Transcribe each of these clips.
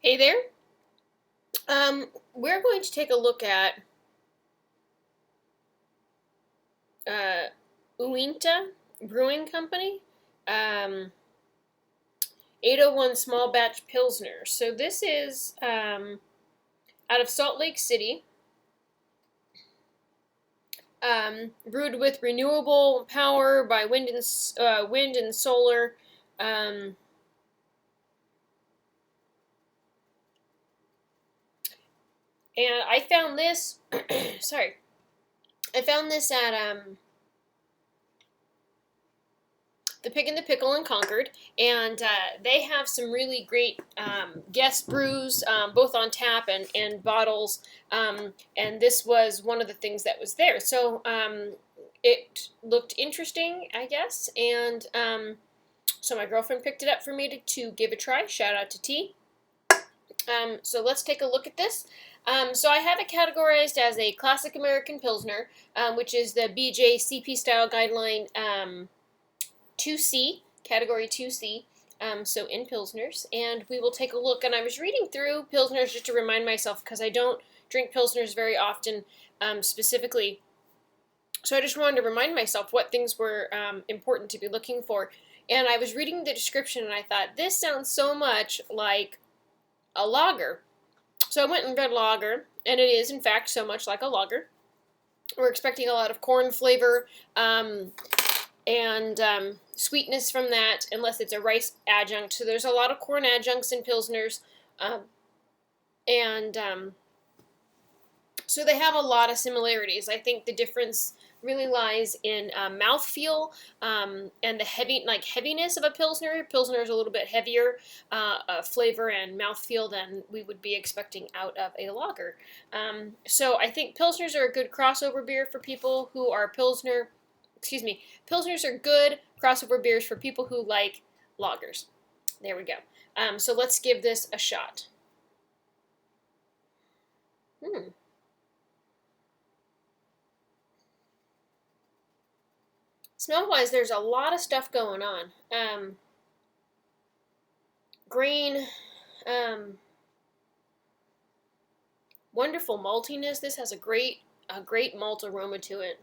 Hey there. We're going to take a look at uh, Uinta Brewing Company, um, 801 Small Batch Pilsner. So this is out of Salt Lake City, brewed with renewable power by wind and solar. Um, and I found this. Sorry, I found this at the Pig and the Pickle in Concord, and they have some really great guest brews, both on tap and bottles. And this was one of the things that was there. So it looked interesting, I guess, and so my girlfriend picked it up for me to give a try. Shout out to T. So let's take a look at this. So I have it categorized as a classic American Pilsner, which is the BJCP style guideline 2C, category 2C, so in Pilsners. And we will take a look. And I was reading through Pilsners just to remind myself because I don't drink Pilsners very often specifically. So I just wanted to remind myself what things were important to be looking for. And I was reading the description and I thought, this sounds so much like a lager. So I went and read lager, and it is, in fact, so much like a lager. We're expecting a lot of corn flavor, and sweetness from that, unless it's a rice adjunct. So there's a lot of corn adjuncts in Pilsners, and so they have a lot of similarities. I think the difference really lies in mouthfeel and the heaviness of a Pilsner. Pilsner is a little bit heavier flavor and mouthfeel than we would be expecting out of a lager. So I think Pilsners are a good crossover beer for people who are Pilsners are good crossover beers for people who like lagers. There we go. So let's give this a shot. Smell-wise, there's a lot of stuff going on. Grain, wonderful maltiness. This has a great malt aroma to it.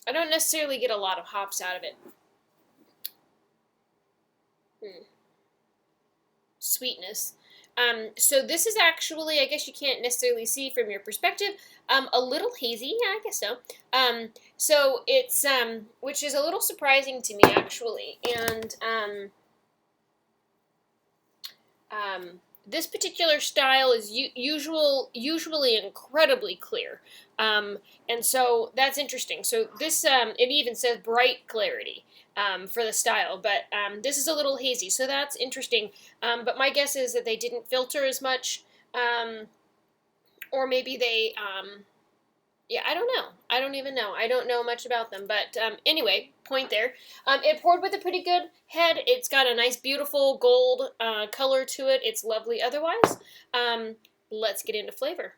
I don't necessarily get a lot of hops out of it. Sweetness. So this is actually, I guess you can't necessarily see from your perspective, a little hazy. Yeah, I guess so. So it's, which is a little surprising to me actually, and this particular style is usually incredibly clear, and so that's interesting. So this, it even says bright clarity for the style, but this is a little hazy, so that's interesting. But my guess is that they didn't filter as much, or maybe they yeah, I don't know. I don't even know. I don't know much about them. But anyway, point there. It poured with a pretty good head. It's got a nice, beautiful gold color to it. It's lovely otherwise. Let's get into flavor.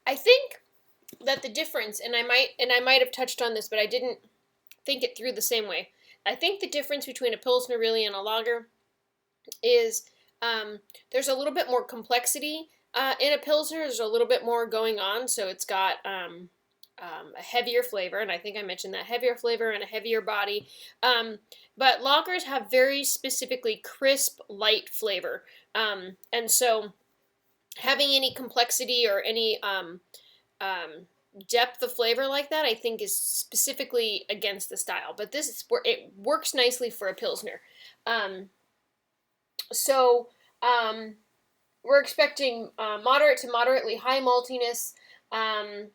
I think that the difference, and I might have touched on this, but I didn't think it through the same way. I think the difference between a Pilsner really and a lager is there's a little bit more complexity in a Pilsner. There's a little bit more going on, so it's got a heavier flavor, and I think I mentioned that heavier flavor and a heavier body. But lagers have very specifically crisp, light flavor, and so having any complexity or any depth of flavor like that, I think, is specifically against the style. But this is where it works nicely for a Pilsner. So we're expecting moderate to moderately high maltiness, and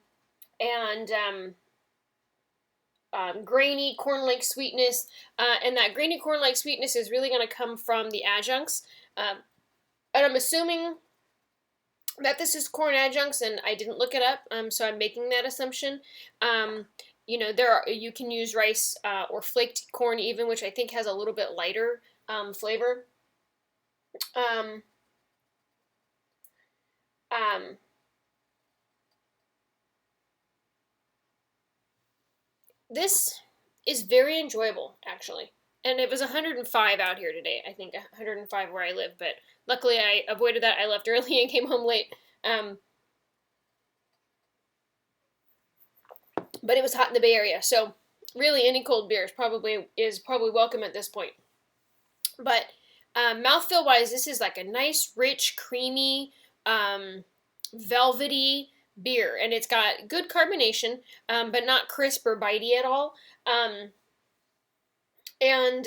grainy corn-like sweetness, and that grainy corn-like sweetness is really going to come from the adjuncts. And I'm assuming that this is corn adjuncts, and I didn't look it up, so I'm making that assumption. You can use rice or flaked corn even, which I think has a little bit lighter flavor. Um, um, this is very enjoyable, actually. And it was 105 out here today. I think 105 where I live, but luckily I avoided that. I left early and came home late. But it was hot in the Bay Area, so really any cold beer is probably welcome at this point. But mouthfeel wise, this is like a nice, rich, creamy, velvety beer, and it's got good carbonation, but not crisp or bitey at all. And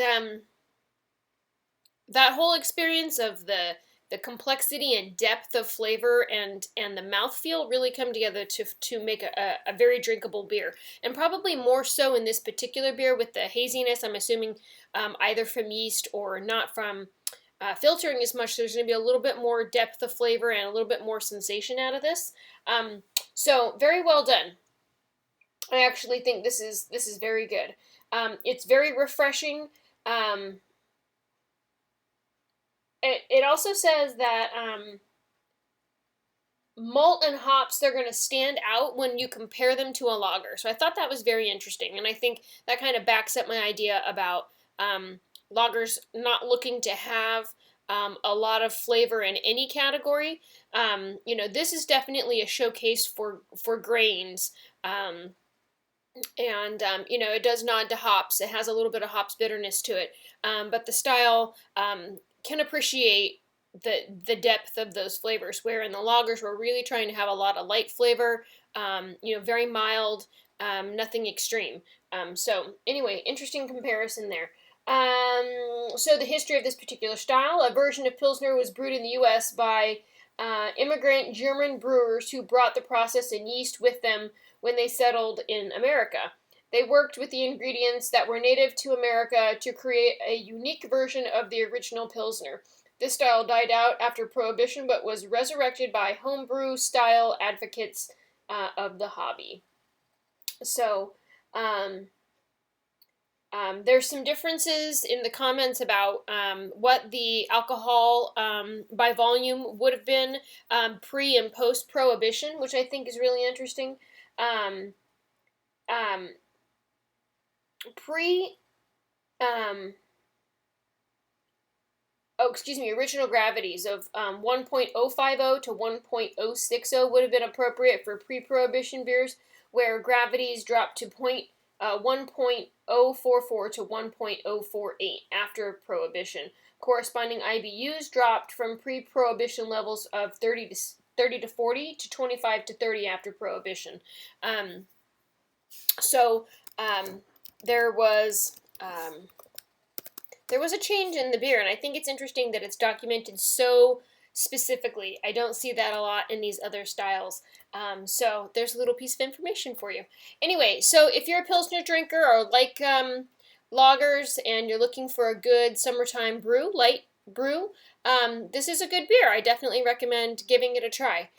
that whole experience of the complexity and depth of flavor and the mouthfeel really come together to make a very drinkable beer. And probably more so in this particular beer with the haziness, I'm assuming either from yeast or not from filtering as much. There's going to be a little bit more depth of flavor and a little bit more sensation out of this. So very well done. I actually think this is very good. It's very refreshing. It also says that malt and hops, they're going to stand out when you compare them to a lager. So I thought that was very interesting, and I think that kind of backs up my idea about lagers not looking to have a lot of flavor in any category. This is definitely a showcase for grains. It does nod to hops. It has a little bit of hops bitterness to it, but the style can appreciate the depth of those flavors. Where in the lagers, we're really trying to have a lot of light flavor, very mild, nothing extreme. So anyway, interesting comparison there. So the history of this particular style: a version of Pilsner was brewed in the U.S. by immigrant German brewers who brought the process and yeast with them when they settled in America. They worked with the ingredients that were native to America to create a unique version of the original Pilsner. This style died out after Prohibition, but was resurrected by homebrew style advocates of the hobby. So, there's some differences in the comments about what the alcohol by volume would have been pre and post Prohibition, which I think is really interesting. Um, um, pre original gravities of 1.050 to 1.060 would have been appropriate for pre-prohibition beers, where gravities dropped to 1.044 to 1.048 after prohibition. Corresponding IBUs dropped from pre-prohibition levels of 30 to 40 to 25 to 30 after prohibition. So there was a change in the beer, and I think it's interesting that it's documented so specifically. I don't see that a lot in these other styles. So there's a little piece of information for you. Anyway, so if you're a Pilsner drinker or like lagers and you're looking for a good summertime light brew, this is a good beer. I definitely recommend giving it a try.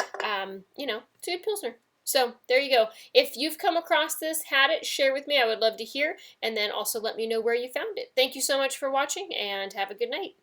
It's a good Pilsner. So there you go. If you've come across this, had it, share with me. I would love to hear, and then also let me know where you found it. Thank you so much for watching, and have a good night.